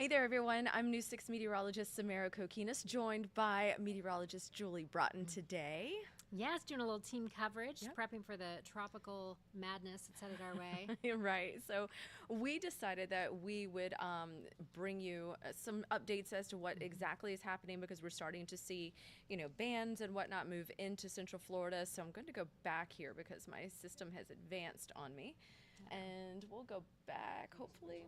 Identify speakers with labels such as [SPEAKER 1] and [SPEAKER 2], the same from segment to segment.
[SPEAKER 1] Hey there, everyone. I'm News 6 meteorologist Samara Cokinos, joined by meteorologist Julie Broughton today.
[SPEAKER 2] Yes, doing a little team coverage, prepping for the tropical madness that's headed our way.
[SPEAKER 1] Right. So we decided that we would bring you some updates as to what exactly is happening because we're starting to see, bands and whatnot move into Central Florida. So I'm going to go back here because my system has advanced on me. And we'll go back, hopefully,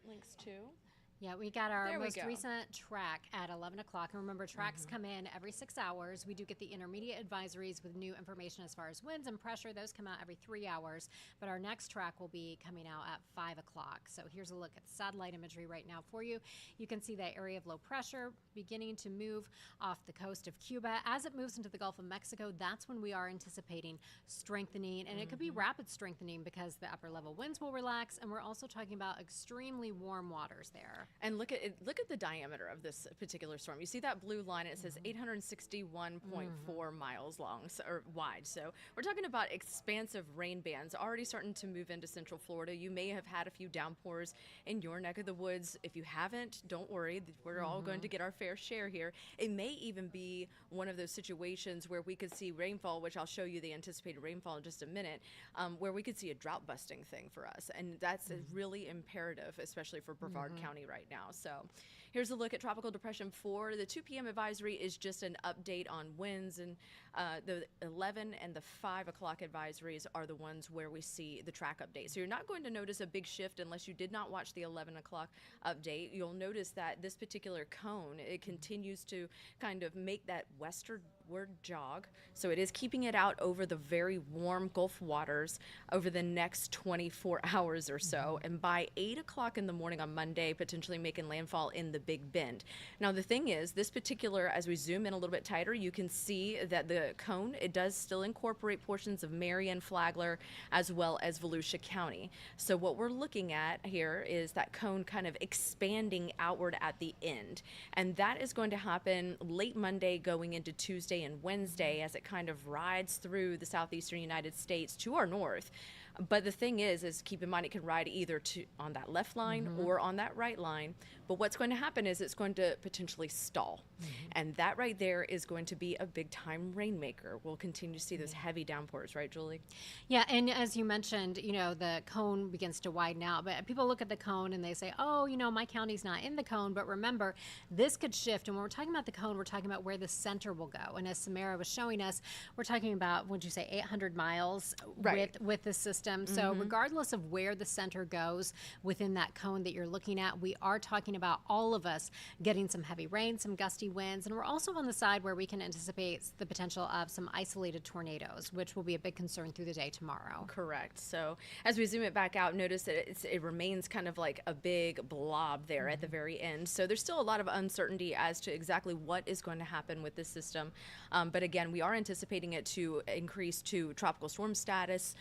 [SPEAKER 1] links to.
[SPEAKER 2] Yeah, we got our
[SPEAKER 1] There we
[SPEAKER 2] most
[SPEAKER 1] go.
[SPEAKER 2] recent track at 11 o'clock. And remember, tracks come in every 6 hours. We do get the intermediate advisories with new information as far as winds and pressure. Those come out every 3 hours. But our next track will be coming out at 5 o'clock. So here's a look at satellite imagery right now for you. You can see that area of low pressure beginning to move off the coast of Cuba. As it moves into the Gulf of Mexico, that's when we are anticipating strengthening. And it could be rapid strengthening because the upper level winds will relax. And we're also talking about extremely warm waters there.
[SPEAKER 1] And look at the diameter of this particular storm. You see that blue line? It says 861.4 miles long or wide. So we're talking about expansive rain bands already starting to move into Central Florida. You may have had a few downpours in your neck of the woods. If you haven't, don't worry. We're all going to get our fair share here. It may even be one of those situations where we could see rainfall, which I'll show you the anticipated rainfall in just a minute, where we could see a drought busting thing for us. And that's really imperative, especially for Brevard County right now. So here's a look at tropical depression 4. The 2 p.m. advisory is just an update on winds, and the 11 and the 5 o'clock advisories are the ones where we see the track update. So you're not going to notice a big shift unless you did not watch the 11 o'clock update. You'll notice that this particular cone, it continues to kind of make that westward jog. So it is keeping it out over the very warm Gulf waters over the next 24 hours or so. And by 8 o'clock in the morning on Monday, potentially making landfall in the Big Bend. Now, the thing is, this particular, as we zoom in a little bit tighter, you can see that the cone, it does still incorporate portions of Marion, Flagler, as well as Volusia County. So what we're looking at here is that cone kind of expanding outward at the end. And that is going to happen late Monday going into Tuesday and Wednesday as it kind of rides through the southeastern United States to our north. But the thing is keep in mind it can ride either on that left line or on that right line. But what's going to happen is it's going to potentially stall. And that right there is going to be a big time rainmaker. We'll continue to see those heavy downpours, right, Julie?
[SPEAKER 2] Yeah, and as you mentioned, the cone begins to widen out. But people look at the cone and they say, oh, my county's not in the cone. But remember, this could shift. And when we're talking about the cone, we're talking about where the center will go. And as Samara was showing us, we're talking about, would you say, 800 miles with the system. So regardless of where the center goes within that cone that you're looking at, we are talking about all of us getting some heavy rain, some gusty winds. And we're also on the side where we can anticipate the potential of some isolated tornadoes, which will be a big concern through the day tomorrow.
[SPEAKER 1] Correct. So as we zoom it back out, notice that it remains kind of like a big blob there at the very end. So there's still a lot of uncertainty as to exactly what is going to happen with this system. But again, we are anticipating it to increase to tropical storm status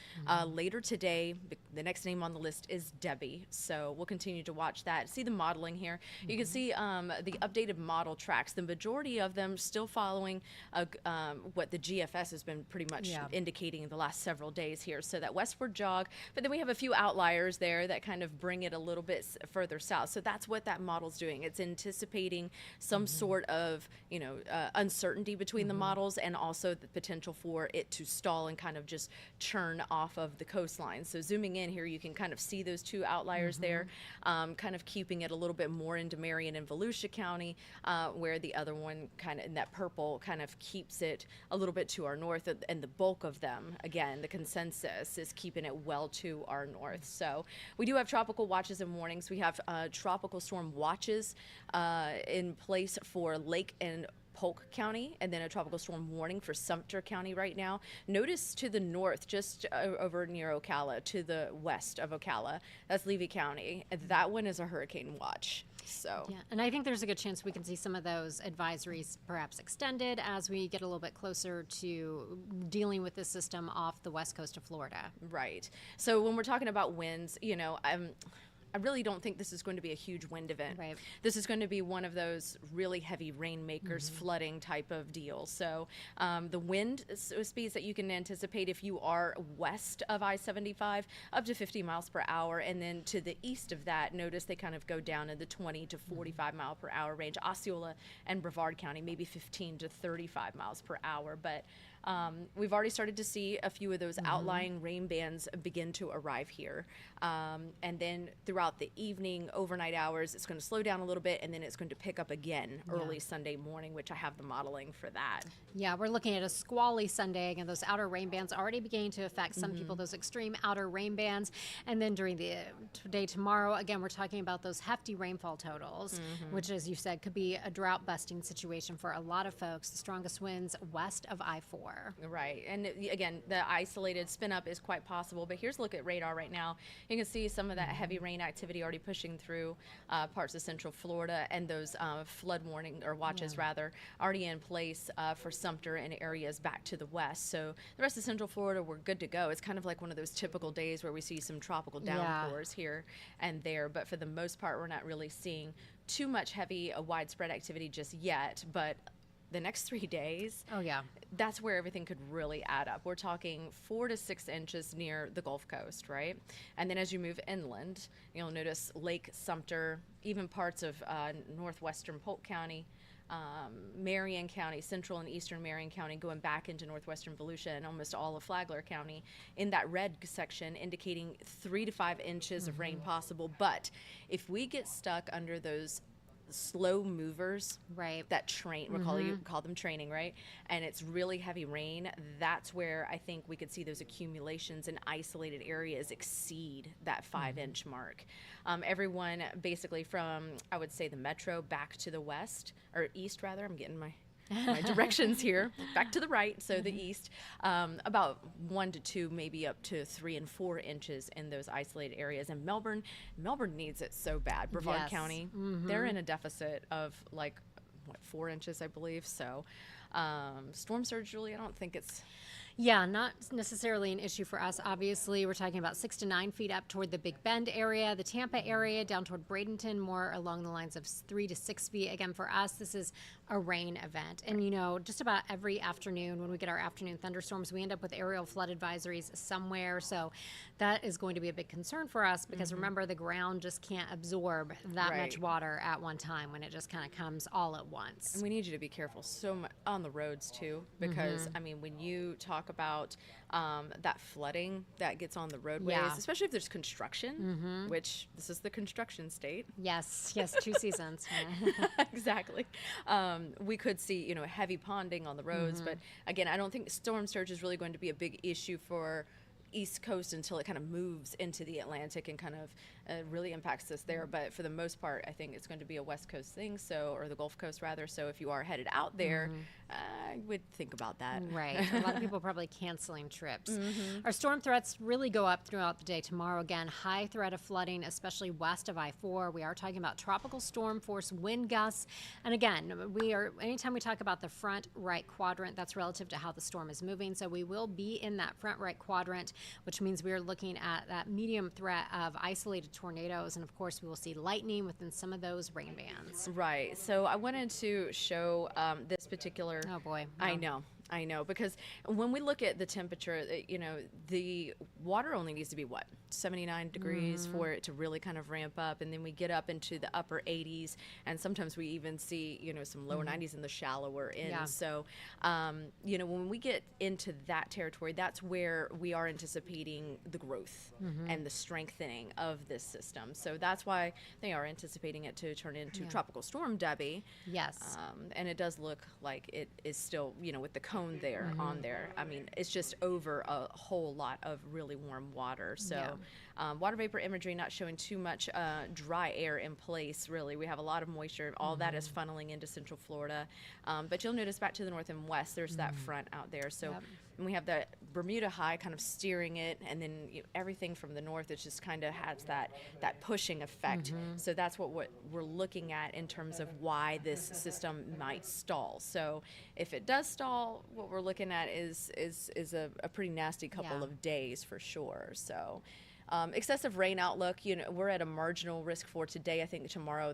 [SPEAKER 1] later today. The next name on the list is Debbie. So we'll continue to watch that. See the modeling here. You can see the updated model tracks. The majority of them still following what the GFS has been pretty much indicating the last several days here. So that westward jog, but then we have a few outliers there that kind of bring it a little bit further south. So that's what that model's doing. It's anticipating some sort of, uncertainty between the models and also the potential for it to stall and kind of just churn off of the coastline. So zooming in here, you can kind of see those two outliers there, kind of keeping it a little bit more into Marion and Volusia County, where the other one kind of in that purple kind of keeps it a little bit to our north, and the bulk of them, again, the consensus is keeping it well to our north. So we do have tropical watches and warnings. We have tropical storm watches in place for Lake and Polk County, and then a tropical storm warning for Sumter County right now. Notice to the north, just over near Ocala, to the west of Ocala, that's Levy County. That one is a hurricane watch. So
[SPEAKER 2] yeah, and I think there's a good chance we can see some of those advisories perhaps extended as we get a little bit closer to dealing with this system off the west coast of Florida.
[SPEAKER 1] Right. So when we're talking about winds, I really don't think this is going to be a huge wind event.
[SPEAKER 2] Right.
[SPEAKER 1] This is going to be one of those really heavy rainmakers, flooding type of deals. So the wind speeds that you can anticipate if you are west of I-75, up to 50 miles per hour. And then to the east of that, notice they kind of go down in the 20 to 45 mile per hour range. Osceola and Brevard County, maybe 15 to 35 miles per hour. But we've already started to see a few of those outlying rain bands begin to arrive here. And then throughout the evening, overnight hours, it's going to slow down a little bit, and then it's going to pick up again early Sunday morning, which I have the modeling for that.
[SPEAKER 2] Yeah, we're looking at a squally Sunday, and those outer rain bands already beginning to affect some people, those extreme outer rain bands. And then during the day tomorrow, again, we're talking about those hefty rainfall totals, which, as you said, could be a drought-busting situation for a lot of folks. The strongest winds west of I-4.
[SPEAKER 1] Right. And again, the isolated spin up is quite possible. But here's a look at radar right now. You can see some of that heavy rain activity already pushing through parts of central Florida, and those flood warning or watches rather already in place for Sumter and areas back to the west. So the rest of central Florida, we're good to go. It's kind of like one of those typical days where we see some tropical downpours here and there. But for the most part, we're not really seeing too much heavy widespread activity just yet. But the next 3 days, that's where everything could really add up. We're talking 4 to 6 inches near the Gulf Coast, right? And then as you move inland, you'll notice Lake Sumter, even parts of northwestern Polk County, Marion County, central and eastern Marion County, going back into northwestern Volusia, and almost all of Flagler County in that red section, indicating 3 to 5 inches of rain possible. But if we get stuck under those slow movers,
[SPEAKER 2] right,
[SPEAKER 1] that train, we call them training, right, and it's really heavy rain, that's where I think we could see those accumulations in isolated areas exceed that 5-inch mark. Everyone basically from, I would say, the metro back to the west, or east rather, I'm getting my directions here, back to the right, so the east, about 1 to 2, maybe up to 3 and 4 inches in those isolated areas. And Melbourne needs it so bad. Brevard County, they're in a deficit of like, 4 inches, I believe. So storm surge, Julie, I don't think it's...
[SPEAKER 2] Yeah, not necessarily an issue for us. Obviously, we're talking about 6 to 9 feet up toward the Big Bend area, the Tampa area, down toward Bradenton, more along the lines of 3 to 6 feet. Again, for us, this is a rain event. And, you know, just about every afternoon when we get our afternoon thunderstorms, we end up with aerial flood advisories somewhere. So that is going to be a big concern for us because, remember, the ground just can't absorb that much water at one time when it just kind of comes all at once.
[SPEAKER 1] And we need you to be careful so much on the roads, too, because, I mean, when you talk about that flooding that gets on the roadways, especially if there's construction, which this is the construction state.
[SPEAKER 2] Yes, 2 seasons.
[SPEAKER 1] Exactly. We could see, you know, heavy ponding on the roads, but again, I don't think storm surge is really going to be a big issue for East Coast until it kind of moves into the Atlantic and kind of really impacts us there. But for the most part, I think it's going to be a West Coast thing, so, or the Gulf Coast rather. So if you are headed out there, I would think about that.
[SPEAKER 2] Right. A lot of people probably canceling trips. Our storm threats really go up throughout the day tomorrow. Again, high threat of flooding, especially west of I-4. We are talking about tropical storm force wind gusts. And again, anytime we talk about the front right quadrant, that's relative to how the storm is moving. So we will be in that front right quadrant, which means we are looking at that medium threat of isolated tornadoes. And of course, we will see lightning within some of those rain bands.
[SPEAKER 1] Right. So I wanted to show this particular.
[SPEAKER 2] Oh boy.
[SPEAKER 1] I know, because when we look at the temperature, you know, the water only needs to be 79 degrees for it to really kind of ramp up, and then we get up into the upper 80s, and sometimes we even see, you know, some lower 90s in the shallower ends. So, you know, when we get into that territory, that's where we are anticipating the growth and the strengthening of this system. So that's why they are anticipating it to turn into Tropical Storm Debbie.
[SPEAKER 2] Yes.
[SPEAKER 1] And it does look like it is still, you know, with the cone there on there. I mean, it's just over a whole lot of really warm water. So water vapor imagery not showing too much dry air in place, really. We have a lot of moisture. All that is funneling into central Florida. But you'll notice back to the north and west, there's that front out there. So and we have the Bermuda high kind of steering it, and then everything from the north, it just kind of has that pushing effect. So that's what we're looking at in terms of why this system might stall. So if it does stall, what we're looking at is a pretty nasty couple of days for sure. So Excessive rain outlook, we're at a marginal risk for today. I think tomorrow,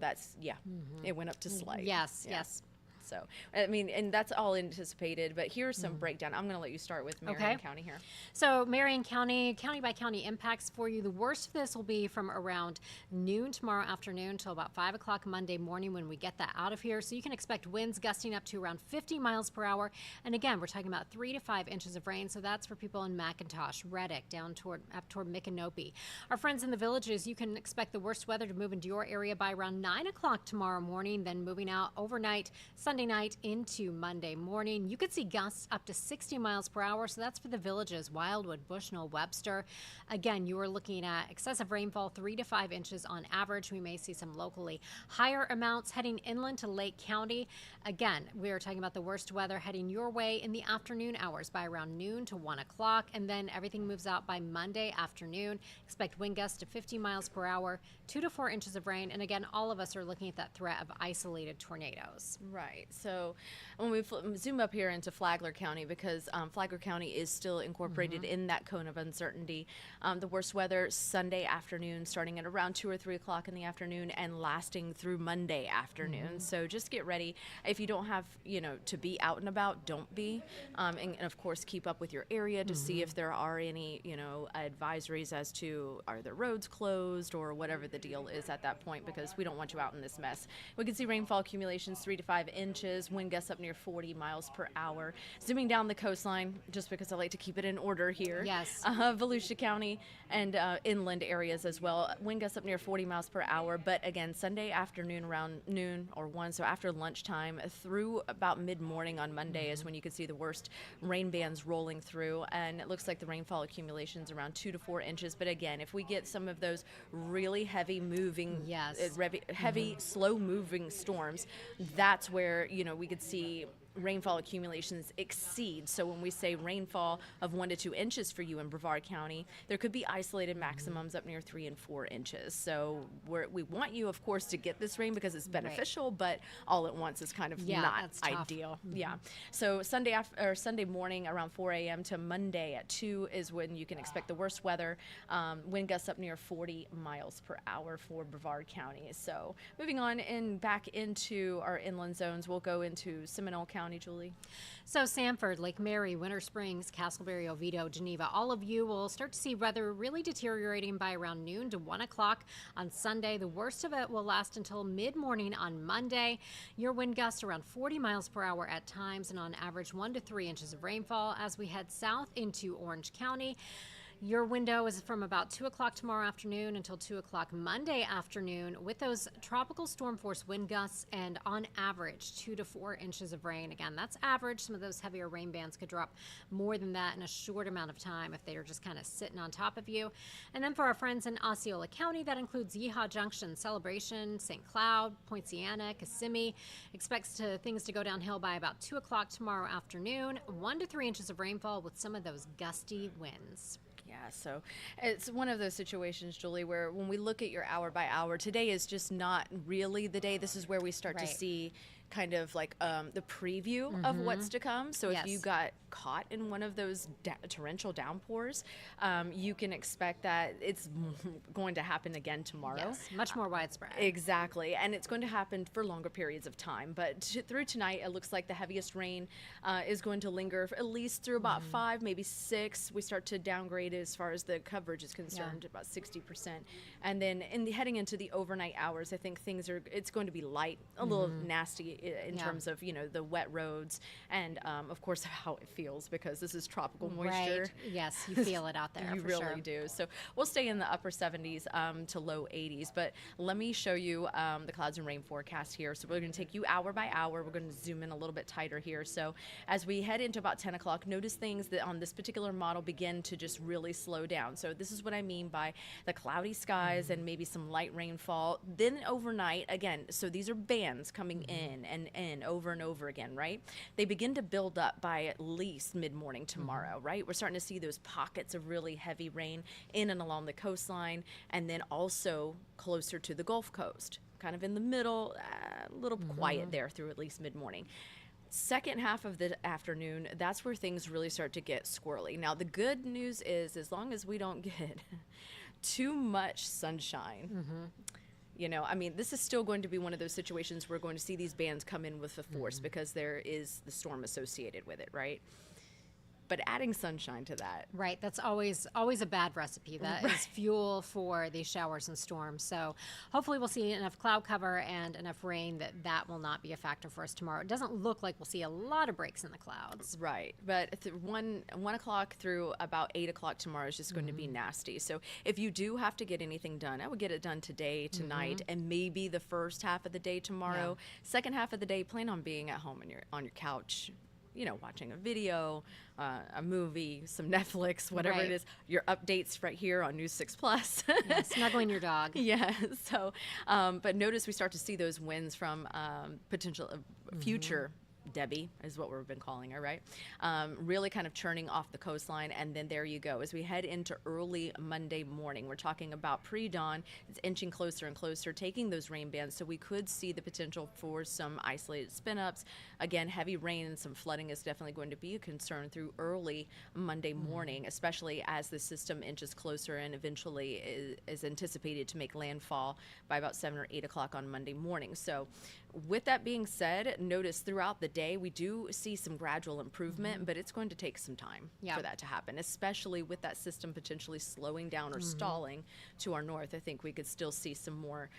[SPEAKER 1] it went up to slight.
[SPEAKER 2] Yes,
[SPEAKER 1] Yeah.
[SPEAKER 2] yes.
[SPEAKER 1] So, I mean, and that's all anticipated, but here's some breakdown. I'm going to let you start with Marion County here.
[SPEAKER 2] So Marion County, county by county impacts for you. The worst of this will be from around noon tomorrow afternoon till about 5 o'clock Monday morning when we get that out of here. So you can expect winds gusting up to around 50 miles per hour. And again, we're talking about 3 to 5 inches of rain. So that's for people in McIntosh, Reddick, down up toward Micanopy. Our friends in the villages, you can expect the worst weather to move into your area by around 9 o'clock tomorrow morning, then moving out overnight, Sunday night into Monday morning. You could see gusts up to 60 miles per hour. So that's for the villages, Wildwood, Bushnell, Webster. Again, you are looking at excessive rainfall, 3 to 5 inches on average. We may see some locally higher amounts heading inland to Lake County. Again, we are talking about the worst weather heading your way in the afternoon hours by around noon to 1 o'clock. And then everything moves out by Monday afternoon. Expect wind gusts to 50 miles per hour, 2 to 4 inches of rain. And again, all of us are looking at that threat of isolated tornadoes.
[SPEAKER 1] Right. So when we zoom up here into Flagler County, because Flagler County is still incorporated in that cone of uncertainty, the worst weather Sunday afternoon, starting at around 2 or 3 o'clock in the afternoon and lasting through Monday afternoon. So just get ready. If you don't have, to be out and about, don't be. And of course, keep up with your area to see if there are any, advisories as to are the roads closed or whatever the deal is at that point, because we don't want you out in this mess. We can see rainfall accumulations 3 to 5 inches, wind gusts up near 40 miles per hour. Zooming down the coastline, just because I like to keep it in order here.
[SPEAKER 2] Yes.
[SPEAKER 1] Volusia County and inland areas as well. Wind gusts up near 40 miles per hour. But again, Sunday afternoon around noon or 1, so after lunchtime through about mid-morning on Monday is when you could see the worst rain bands rolling through. And it looks like the rainfall accumulations around 2 to 4 inches. But again, if we get some of those really heavy moving, heavy, slow-moving storms, that's where, we could see rainfall accumulations exceed. So when we say rainfall of 1 to 2 inches for you in Brevard County, there could be isolated maximums up near 3 and 4 inches. So we want you, of course, to get this rain because it's beneficial, but all at once is kind of not ideal. Yeah. So Sunday morning around 4 a.m. to Monday at 2 is when you can expect the worst weather. Wind gusts up near 40 miles per hour for Brevard County. So moving on and back into our inland zones, we'll go into Seminole County, Julie.
[SPEAKER 2] So Sanford, Lake Mary, Winter Springs, Castleberry, Oviedo, Geneva, all of you will start to see weather really deteriorating by around noon to 1 o'clock on Sunday. The worst of it will last until mid-morning on Monday. Your wind gusts around 40 miles per hour at times and on average 1 to 3 inches of rainfall as we head south into Orange County. Your window is from about 2 o'clock tomorrow afternoon until 2 o'clock Monday afternoon with those tropical storm force wind gusts and on average 2 to 4 inches of rain. Again, that's average. Some of those heavier rain bands could drop more than that in a short amount of time if they are just kind of sitting on top of you. And then for our friends in Osceola County, that includes Yeehaw Junction, Celebration, St. Cloud, Poinciana, Kissimmee. Expects things to go downhill by about 2 o'clock tomorrow afternoon. 1 to 3 inches of rainfall with some of those gusty winds.
[SPEAKER 1] Yeah, so it's one of those situations, Julie, where when we look at your hour by hour, today is just not really the day. This is where we start to see kind of like the preview of what's to come. So if you got caught in one of those torrential downpours, you can expect that it's going to happen again tomorrow.
[SPEAKER 2] Yes, much more widespread.
[SPEAKER 1] Exactly, and it's going to happen for longer periods of time. But through tonight, it looks like the heaviest rain is going to linger for at least through about 5, maybe 6. We start to downgrade as far as the coverage is concerned, about 60%. And then heading into the overnight hours, I think it's going to be light, a little nasty in terms of, the wet roads and, of course, how it feels because this is tropical moisture.
[SPEAKER 2] Right. Yes, you feel it out there.
[SPEAKER 1] You really do. So we'll stay in the upper 70s to low 80s. But let me show you the clouds and rain forecast here. So we're going to take you hour by hour. We're going to zoom in a little bit tighter here. So as we head into about 10 o'clock, notice things that on this particular model begin to just really slow down. So this is what I mean by the cloudy skies and maybe some light rainfall. Then overnight, again, so these are bands coming in and over and over again, right? They begin to build up by at least mid-morning tomorrow, right? We're starting to see those pockets of really heavy rain in and along the coastline and then also closer to the Gulf Coast, kind of in the middle, a little quiet there through at least mid-morning. Second half of the afternoon, that's where things really start to get squirrely. Now, the good news is as long as we don't get too much sunshine. You know, I mean, this is still going to be one of those situations where we're going to see these bands come in with the force because there is the storm associated with it, right? But adding sunshine to that.
[SPEAKER 2] Right, that's always a bad recipe. That is fuel for these showers and storms. So hopefully we'll see enough cloud cover and enough rain that will not be a factor for us tomorrow. It doesn't look like we'll see a lot of breaks in the clouds.
[SPEAKER 1] Right, but one o'clock through about 8 o'clock tomorrow is just going to be nasty. So if you do have to get anything done, I would get it done today, tonight, and maybe the first half of the day tomorrow. Second half of the day, plan on being at home on your couch, you know, watching a video, a movie, some Netflix, whatever it is, your updates right here on News 6 Plus.
[SPEAKER 2] Snuggling your dog.
[SPEAKER 1] Yeah. So, but notice we start to see those winds from potential future Debbie is what we've been calling her, right? Really kind of churning off the coastline. And then there you go. As we head into early Monday morning, we're talking about pre-dawn. It's inching closer and closer, taking those rain bands. So we could see the potential for some isolated spin-ups. Again, heavy rain and some flooding is definitely going to be a concern through early Monday morning, especially as the system inches closer and eventually is anticipated to make landfall by about 7 or 8 o'clock on Monday morning. So with that being said, notice throughout the day we do see some gradual improvement, but it's going to take some time for that to happen, especially with that system potentially slowing down or stalling to our north. I think we could still see some more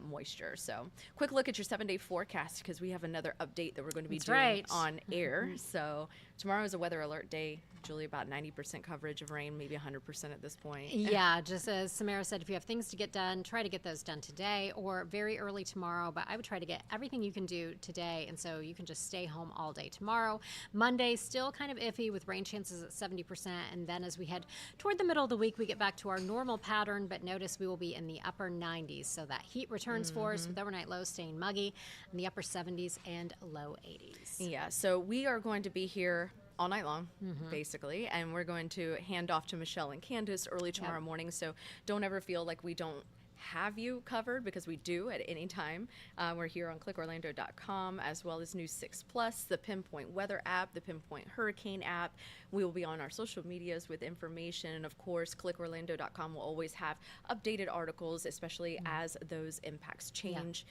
[SPEAKER 1] moisture. So quick look at your 7-day forecast because we have another update that we're going to be doing on air. So tomorrow is a weather alert day. Julie, about 90% coverage of rain, maybe 100% at this point.
[SPEAKER 2] Yeah, just as Samara said, if you have things to get done, try to get those done today or very early tomorrow. But I would try to get everything you can do today, and so you can just stay home all day tomorrow. Monday, still kind of iffy with rain chances at 70%. And then as we head toward the middle of the week, we get back to our normal pattern. But notice we will be in the upper 90s. So that heat returns for us with overnight lows staying muggy in the upper 70s and low 80s.
[SPEAKER 1] Yeah, so we are going to be here all night long, basically, and we're going to hand off to Michelle and Candace early tomorrow morning, so don't ever feel like we don't have you covered because we do at any time. We're here on clickorlando.com as well as News 6 Plus, the Pinpoint Weather app, the Pinpoint Hurricane app. We will be on our social medias with information, and of course clickorlando.com will always have updated articles, especially as those impacts change.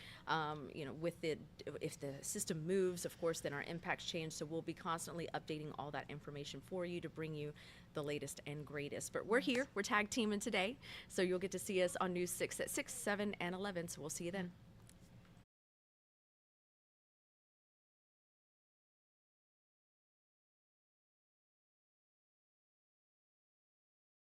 [SPEAKER 1] You know, with if the system moves, of course, then our impacts change, so we'll be constantly updating all that information for you to bring you the latest and greatest. But we're here, we're tag teaming today, so you'll get to see us on News 6 at 6, 7, and 11, so we'll see you then.